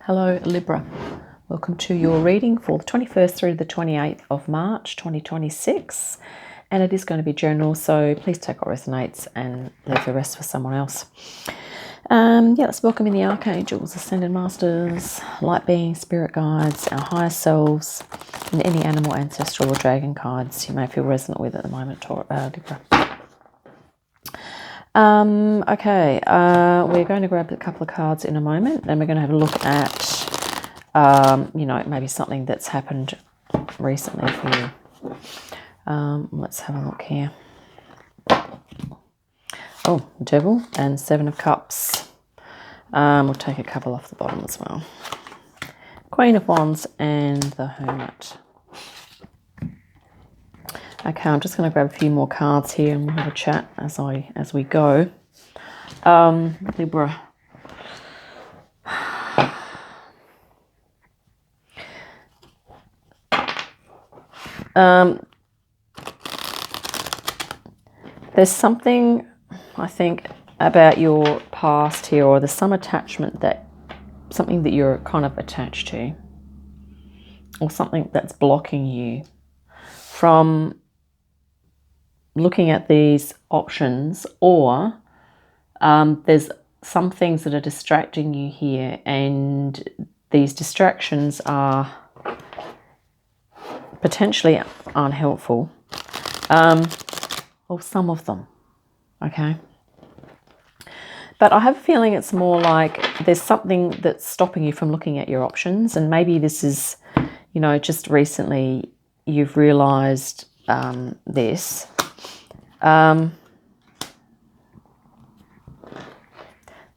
Hello Libra, welcome to your reading for the 21st through the 28th of March 2026, and it is going to be general, so please take what resonates and leave the rest for someone else. Let's welcome in the archangels, ascended masters, light beings, spirit guides, our higher selves, and any animal, ancestral or dragon cards you may feel resonant with at the moment, Libra. We're going to grab a couple of cards in a moment, and we're going to have a look at, maybe something that's happened recently for you. Let's have a look here. Oh, Devil and Seven of Cups. We'll take a couple off the bottom as well. Queen of Wands and the Hermit. Okay, I'm just going to grab a few more cards here and we'll have a chat as we go. Libra. There's something, I think, about your past here, or there's some attachment something that you're kind of attached to, or something that's blocking you from looking at these options, or there's some things that are distracting you here, and these distractions are potentially unhelpful, or some of them, okay? But I have a feeling it's more like there's something that's stopping you from looking at your options, and maybe this is, just recently you've realised this.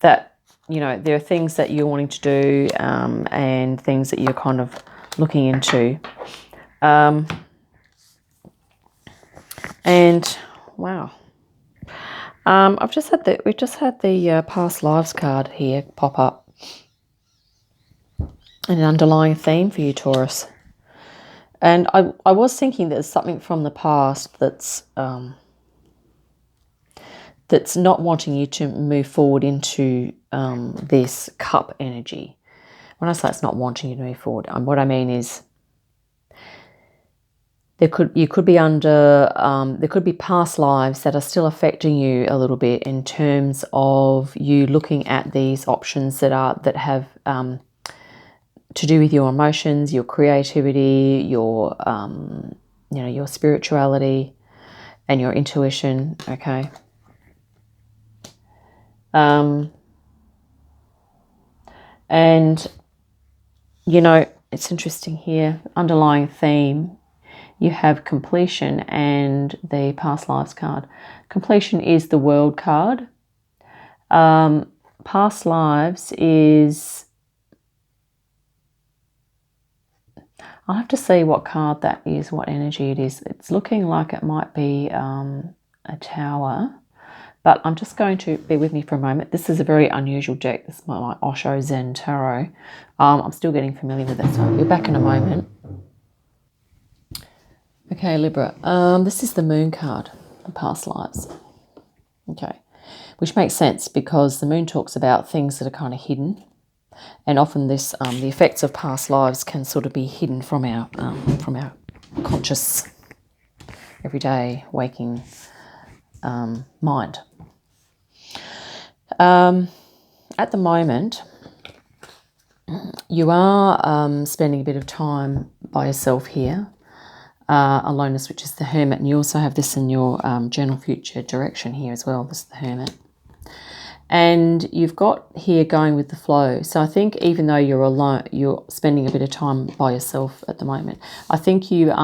That, there are things that you're wanting to do and things that you're kind of looking into. And wow. We've just had the past lives card here pop up. An underlying theme for you, Taurus. And I was thinking there's something from the past that's not wanting you to move forward into this cup energy. When I say it's not wanting you to move forward, what I mean is there could be past lives that are still affecting you a little bit in terms of you looking at these options that have to do with your emotions, your creativity, your your spirituality, and your intuition. Okay. And it's interesting here, underlying theme, you have completion and the past lives card. Completion is the world card. Past lives is, I'll have to see what card that is, what energy it is. It's looking like it might be a tower. But I'm just going to be with me for a moment. This is a very unusual deck. This is my Osho Zen Tarot. I'm still getting familiar with it, so I'll be back in a moment. Okay, Libra. This is the Moon card, the past lives. Okay, which makes sense because the Moon talks about things that are kind of hidden, and often this the effects of past lives can sort of be hidden from our conscious, everyday waking mind. At the moment, you are spending a bit of time by yourself here, aloneness, which is the Hermit, and you also have this in your general future direction here as well. This is the Hermit, and you've got here going with the flow. So I think even though you're alone, you're spending a bit of time by yourself at the moment. I think you're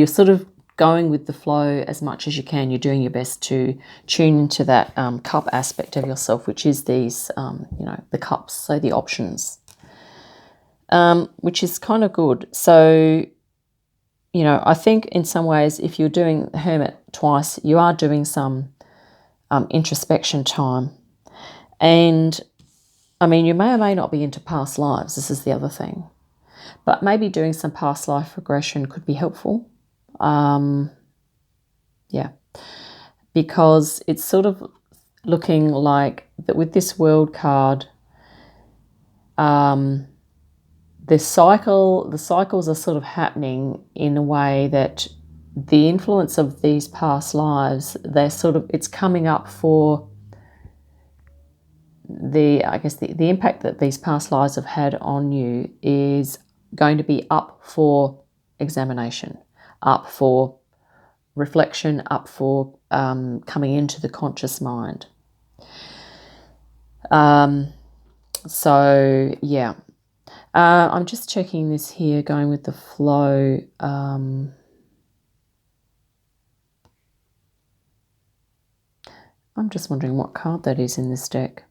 sort of going with the flow as much as you can. You're doing your best to tune into that cup aspect of yourself, which is these, the cups, so the options, which is kind of good. So, I think in some ways, if you're doing the Hermit twice, you are doing some introspection time. And, you may or may not be into past lives. This is the other thing. But maybe doing some past life regression could be helpful. Because it's sort of looking like that with this world card, the cycles are sort of happening in a way that the influence of these past lives, it's coming up for the impact that these past lives have had on you is going to be up for examination, up for reflection, up for coming into the conscious mind. So yeah, I'm just checking this here, going with the flow. I'm just wondering what card that is in this deck.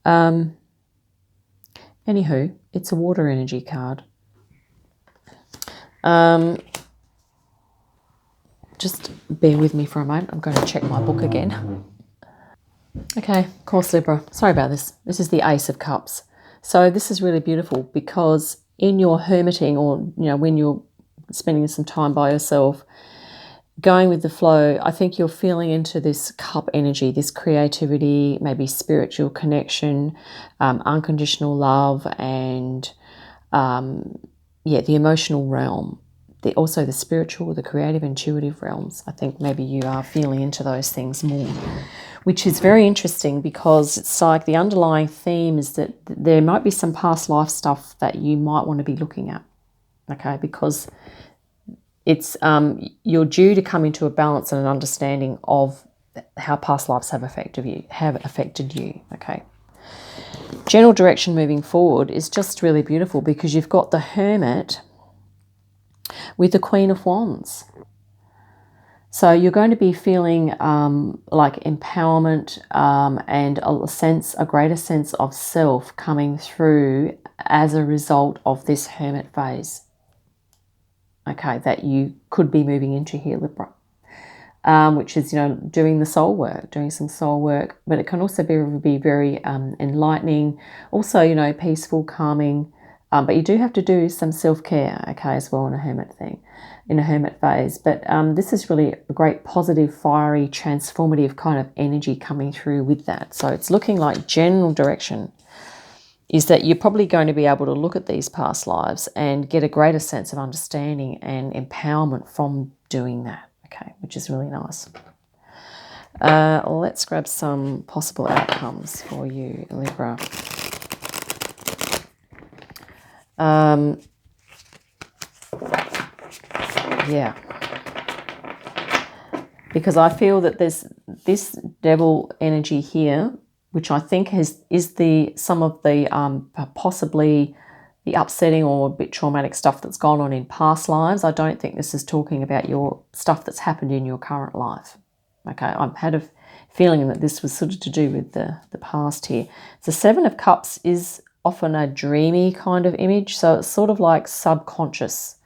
Anywho, it's a water energy card. Just bear with me for a moment. I'm going to check my book again. Okay, course Libra. Sorry about this. This is the Ace of Cups. So this is really beautiful because in your hermiting, or when you're spending some time by yourself, going with the flow, I think you're feeling into this cup energy, this creativity, maybe spiritual connection, unconditional love, and the emotional realm. Also the spiritual, the creative, intuitive realms. I think maybe you are feeling into those things more, which is very interesting because it's like the underlying theme is that there might be some past life stuff that you might want to be looking at, okay? Because it's you're due to come into a balance and an understanding of how past lives have affected you, okay? General direction moving forward is just really beautiful because you've got the Hermit with the Queen of Wands. So you're going to be feeling like empowerment and a greater sense of self coming through as a result of this Hermit phase. Okay, that you could be moving into here, Libra, which is, doing the soul work, doing some soul work, but it can also be very enlightening, also, peaceful, calming, but you do have to do some self-care, okay, as well in a hermit phase. But this is really a great positive, fiery, transformative kind of energy coming through with that. So it's looking like general direction is that you're probably going to be able to look at these past lives and get a greater sense of understanding and empowerment from doing that, okay, which is really nice. Let's grab some possible outcomes for you, Libra. Yeah, because I feel that there's this devil energy here, which I think is some of the possibly the upsetting or a bit traumatic stuff that's gone on in past lives. I don't think this is talking about your stuff that's happened in your current life. Okay, I've had a feeling that this was sort of to do with the past here. The Seven of Cups is often a dreamy kind of image, so it's sort of like subconscious,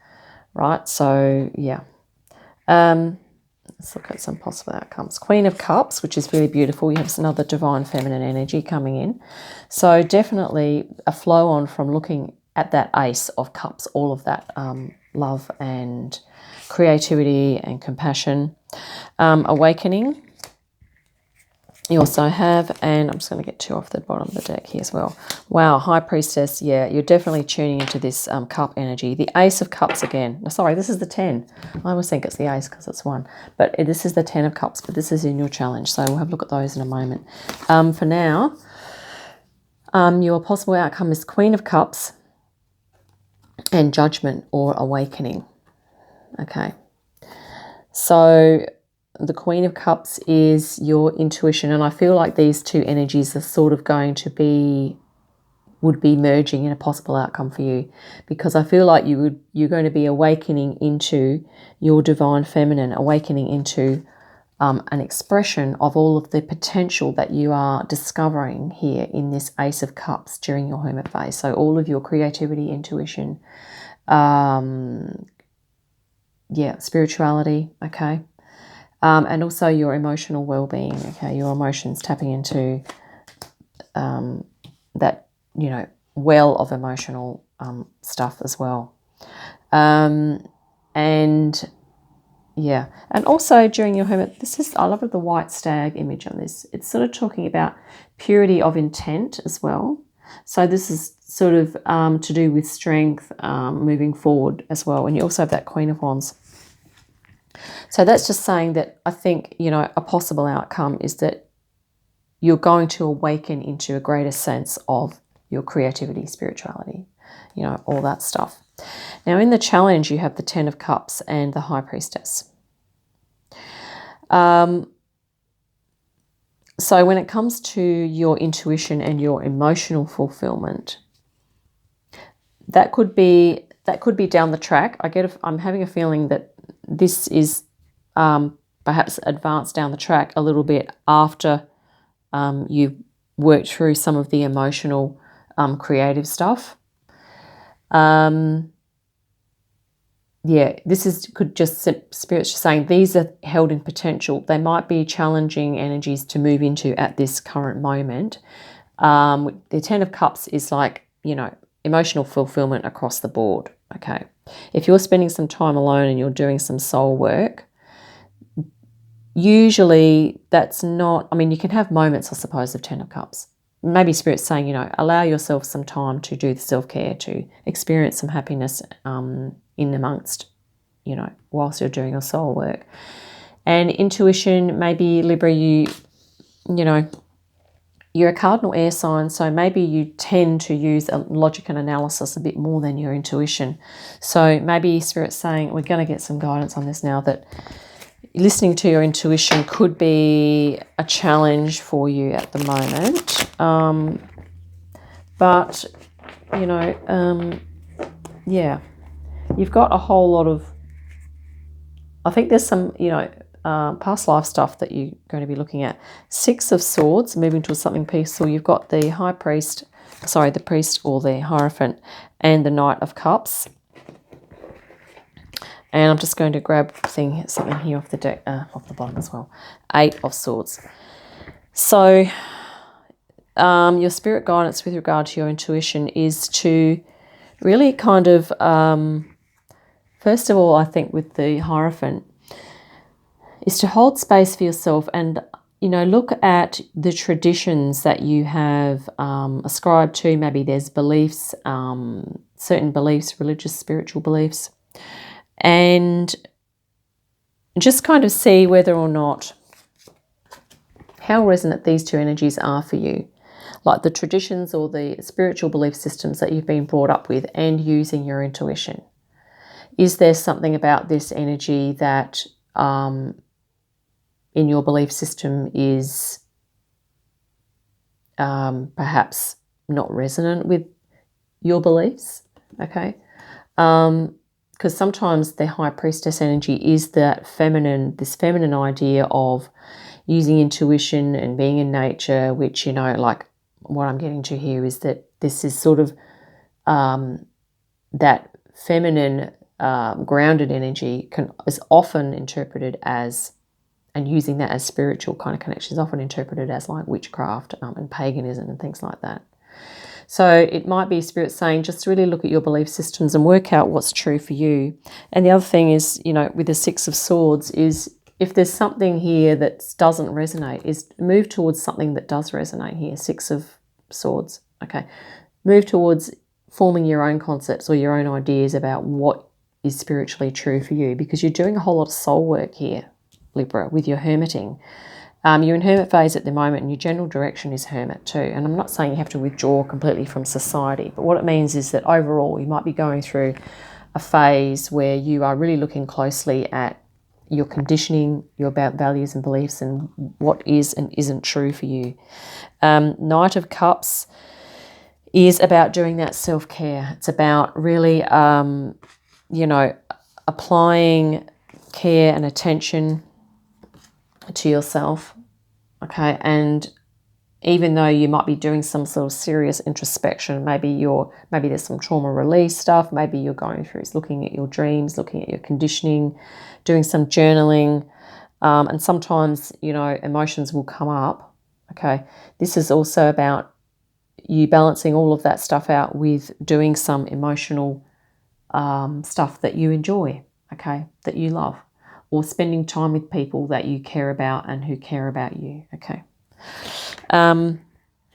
right? So yeah. Let's look at some possible outcomes. Queen of Cups, which is really beautiful. You have another divine feminine energy coming in. So definitely a flow on from looking at that Ace of Cups, all of that love and creativity and compassion. Awakening. You also have, and I'm just going to get two off the bottom of the deck here as well. Wow, High Priestess, yeah, you're definitely tuning into this cup energy. The Ace of Cups again. No, sorry, this is the 10. I always think it's the Ace because it's 1. But this is the 10 of Cups, but this is in your challenge. So we'll have a look at those in a moment. For now, your possible outcome is Queen of Cups and Judgment or Awakening. Okay. So the Queen of Cups is your intuition, and I feel like these two energies are sort of would be merging in a possible outcome for you, because I feel like you're going to be awakening into your divine feminine, awakening into an expression of all of the potential that you are discovering here in this Ace of Cups during your Hermit phase. So all of your creativity, intuition, spirituality, okay. And also your emotional well-being, okay, your emotions, tapping into that, well of emotional stuff as well. And also during your Hermit, I love the white stag image on this. It's sort of talking about purity of intent as well. So this is sort of to do with strength moving forward as well. And you also have that Queen of Wands. So that's just saying that I think, you know, a possible outcome is that you're going to awaken into a greater sense of your creativity, spirituality, you know, all that stuff. Now, in the challenge, you have the Ten of Cups and the High Priestess. So when it comes to your intuition and your emotional fulfillment, that could be down the track. I'm having a feeling that this is perhaps advanced down the track a little bit after you've worked through some of the emotional, creative stuff. Yeah, could just Spirit's just saying these are held in potential. They might be challenging energies to move into at this current moment. The Ten of Cups is like, you know, emotional fulfillment across the board. Okay, if you're spending some time alone and you're doing some soul work, usually that's not, I mean, you can have moments, I suppose, of Ten of Cups. Maybe Spirit's saying, you know, allow yourself some time to do the self-care, to experience some happiness in amongst, you know, whilst you're doing your soul work. And intuition, maybe Libra, you know, you're a cardinal air sign, so maybe you tend to use logic and analysis a bit more than your intuition. So maybe Spirit's saying, we're going to get some guidance on this now, that listening to your intuition could be a challenge for you at the moment. But, you know, yeah, you've got a whole lot of, I think there's some, you know, past life stuff that you're going to be looking at. Six of Swords, moving towards something peaceful. You've got the the priest or the Hierophant, and the Knight of Cups. And I'm just going to grab something here off the deck, off the bottom as well. Eight of Swords. So your spirit guidance with regard to your intuition is to really kind of, first of all, I think with the Hierophant, is to hold space for yourself and, you know, look at the traditions that you have ascribed to. Maybe there's beliefs, certain beliefs, religious, spiritual beliefs, and just kind of see whether or not how resonant these two energies are for you, like the traditions or the spiritual belief systems that you've been brought up with, and using your intuition. Is there something about this energy that in your belief system is perhaps not resonant with your beliefs? Okay. Because sometimes the High Priestess energy is this feminine idea of using intuition and being in nature, which, you know, like what I'm getting to here is that this is sort of that feminine grounded energy is often interpreted as, and using that as spiritual kind of connection is often interpreted as like witchcraft and paganism and things like that. So it might be Spirit saying just really look at your belief systems and work out what's true for you. And the other thing is, you know, with the Six of Swords is if there's something here that doesn't resonate, is move towards something that does resonate here. Six of Swords. Okay. Move towards forming your own concepts or your own ideas about what is spiritually true for you, because you're doing a whole lot of soul work here, Libra, with your hermiting. You're in hermit phase at the moment and your general direction is hermit too. And I'm not saying you have to withdraw completely from society, but what it means is that overall you might be going through a phase where you are really looking closely at your conditioning, your values and beliefs, and what is and isn't true for you. Knight of Cups is about doing that self-care. It's about really, you know, applying care and attention to yourself, okay? And even though you might be doing some sort of serious introspection, maybe there's some trauma release stuff, maybe you're going through looking at your dreams, looking at your conditioning, doing some journaling, and sometimes, you know, emotions will come up, okay? This is also about you balancing all of that stuff out with doing some emotional stuff that you enjoy, okay, that you love, or spending time with people that you care about and who care about you, okay,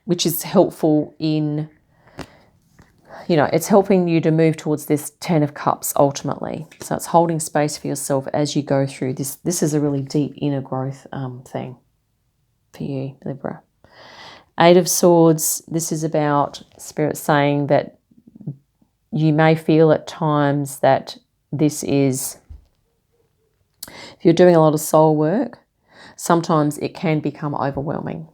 which is helpful in you know, it's helping you to move towards this 10 of Cups ultimately. So it's holding space for yourself as you go through this. This is a really deep inner growth thing for you, Libra. 8 of Swords, this is about Spirit saying that you may feel at times that this is, if you're doing a lot of soul work, sometimes it can become overwhelming.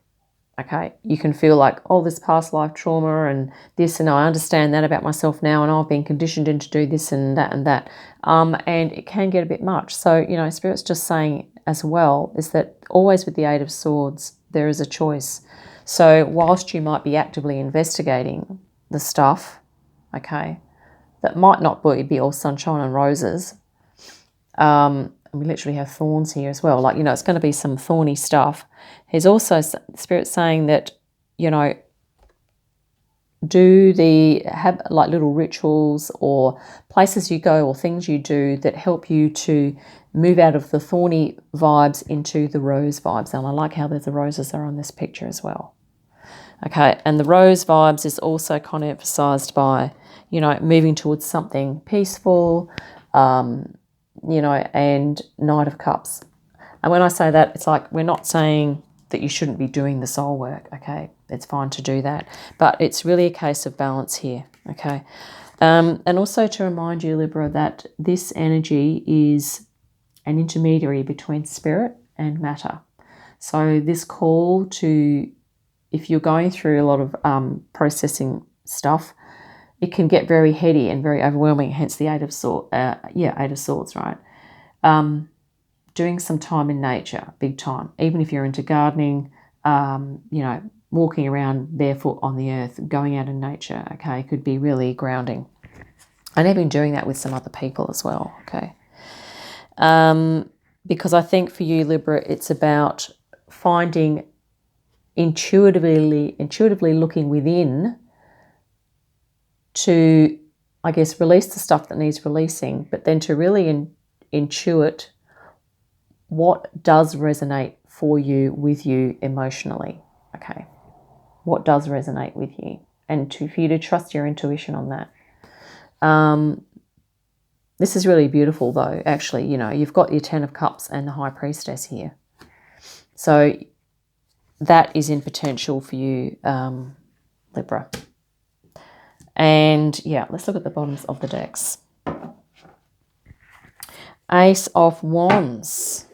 Okay, you can feel like, oh, this past life trauma and this, and I understand that about myself now, and I've been conditioned into do this and that and that. And it can get a bit much. So, you know, Spirit's just saying as well is that always with the 8 of Swords, there is a choice. So whilst you might be actively investigating the stuff, okay, that might not be all sunshine and roses. We literally have thorns here as well. Like, you know, it's going to be some thorny stuff. There's also Spirit saying that, you know, have like little rituals or places you go or things you do that help you to move out of the thorny vibes into the rose vibes. And I like how the roses are on this picture as well. Okay, and the rose vibes is also kind of emphasized by, you know, moving towards something peaceful, you know, and Knight of Cups. And when I say that, it's like we're not saying that you shouldn't be doing the soul work, okay? It's fine to do that. But it's really a case of balance here, okay? And also to remind you, Libra, that this energy is an intermediary between spirit and matter. So this call to, if you're going through a lot of processing stuff, it can get very heady and very overwhelming, hence the 8 of Swords. 8 of Swords, right? Doing some time in nature, big time. Even if you're into gardening, you know, walking around barefoot on the earth, going out in nature, okay, could be really grounding. And even doing that with some other people as well, okay? Because I think for you, Libra, it's about finding intuitively looking within to, I guess, release the stuff that needs releasing, but then to really intuit what does resonate for you, with you emotionally, okay? What does resonate with you? And for you to trust your intuition on that. This is really beautiful though, actually. You know, you've got your 10 of Cups and the High Priestess here. So that is in potential for you, Libra. And yeah, let's look at the bottoms of the decks. Ace of Wands.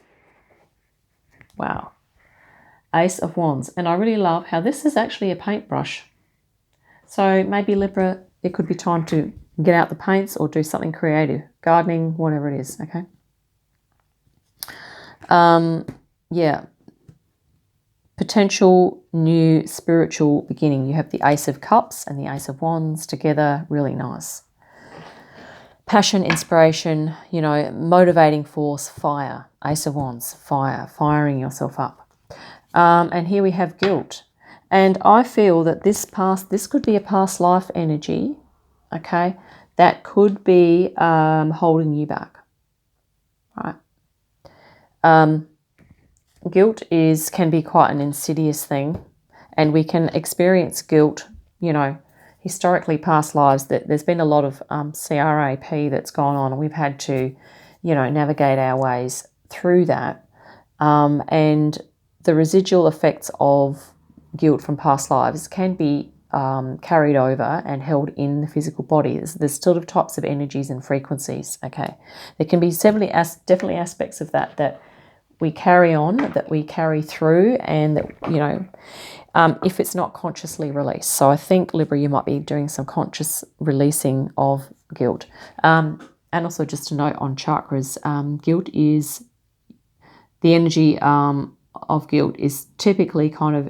Wow. Ace of Wands. And I really love how this is actually a paintbrush. So maybe, Libra, it could be time to get out the paints or do something creative. Gardening, whatever it is, okay? Yeah. Potential new spiritual beginning. You have the Ace of Cups and the Ace of Wands together. Really nice. Passion, inspiration, you know, motivating force, fire. Ace of Wands, fire, firing yourself up. And here we have guilt. And I feel that this could be a past life energy, okay, that could be holding you back, right? Guilt can be quite an insidious thing, and we can experience guilt, you know, historically past lives, that there's been a lot of CRAP that's gone on, and we've had to, you know, navigate our ways through that. And the residual effects of guilt from past lives can be carried over and held in the physical body. There's sort of types of energies and frequencies, okay? There can be definitely aspects of that we carry on, that we carry through, and that, you know, if it's not consciously released. So I think, Libra, you might be doing some conscious releasing of guilt. And also just a note on chakras, guilt is, the energy of guilt is typically kind of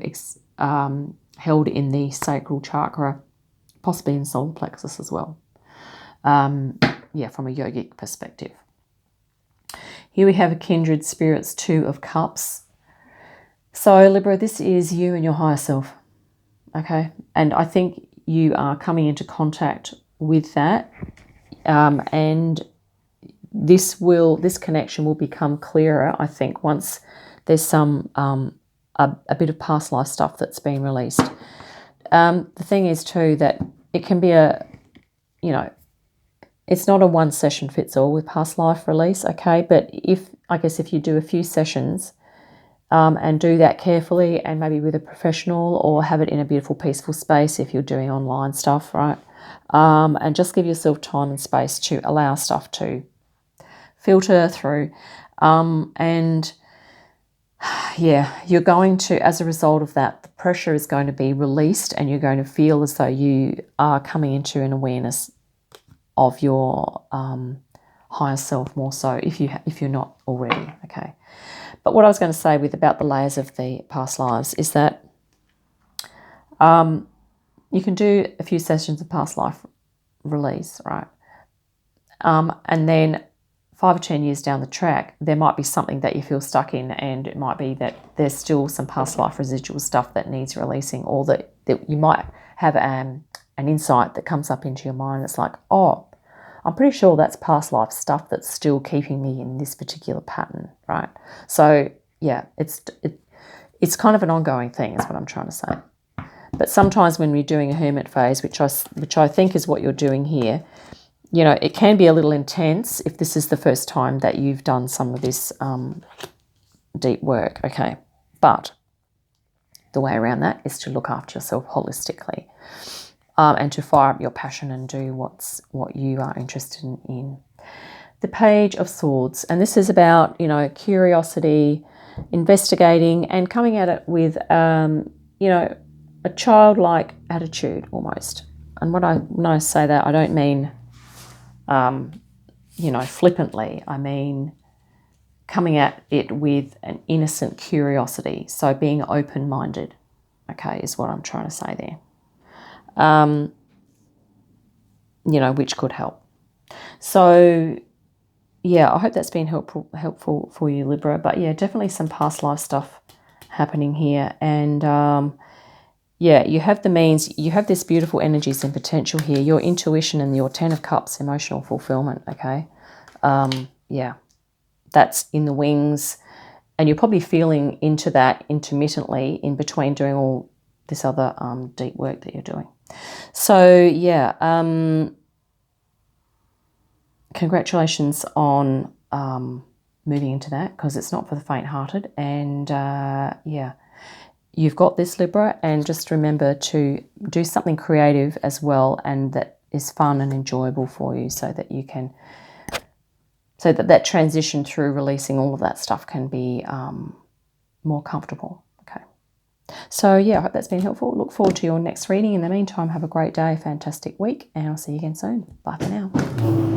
held in the sacral chakra, possibly in solar plexus as well. Yeah, from a yogic perspective. Here we have a kindred spirits, 2 of Cups. So, Libra, this is you and your higher self, okay? And I think you are coming into contact with that, and this connection will become clearer, I think, once there's some a bit of past life stuff that's been released. The thing is too that it can be you know, it's not a one session fits all with past life release, okay? But I guess if you do a few sessions and do that carefully and maybe with a professional, or have it in a beautiful, peaceful space if you're doing online stuff, right? And just give yourself time and space to allow stuff to filter through. And yeah, you're going to, as a result of that, the pressure is going to be released, and you're going to feel as though you are coming into an awareness of your higher self more so, if you're not already, okay? But what I was going to say about the layers of the past lives is that you can do a few sessions of past life release, right? And then 5 or 10 years down the track, there might be something that you feel stuck in, and it might be that there's still some past life residual stuff that needs releasing, or that you might have an insight that comes up into your mind that's like, oh, I'm pretty sure that's past life stuff that's still keeping me in this particular pattern, right? So yeah, it's kind of an ongoing thing is what I'm trying to say. But sometimes when we're doing a hermit phase, which I think is what you're doing here, you know, it can be a little intense if this is the first time that you've done some of this deep work, okay? But the way around that is to look after yourself holistically, and to fire up your passion and do what you are interested in. The Page of Swords, and this is about, you know, curiosity, investigating, and coming at it with, you know, a childlike attitude almost. And when I say that, I don't mean, you know, flippantly. I mean coming at it with an innocent curiosity. So being open-minded, okay, is what I'm trying to say there. You know, which could help. So yeah, I hope that's been helpful for you, Libra. But yeah, definitely some past life stuff happening here. And yeah, you have the means, you have this beautiful energies and potential here, your intuition and your 10 of Cups, emotional fulfillment, okay? Yeah, that's in the wings. And you're probably feeling into that intermittently in between doing all this other deep work that you're doing. So yeah, congratulations on moving into that, because it's not for the faint-hearted. And yeah, you've got this, Libra, and just remember to do something creative as well, and that is fun and enjoyable for you, so that you can, so that transition through releasing all of that stuff can be more comfortable. Okay. So yeah, I hope that's been helpful. Look forward to your next reading. In the meantime, have a great day, fantastic week, and I'll see you again soon. Bye for now.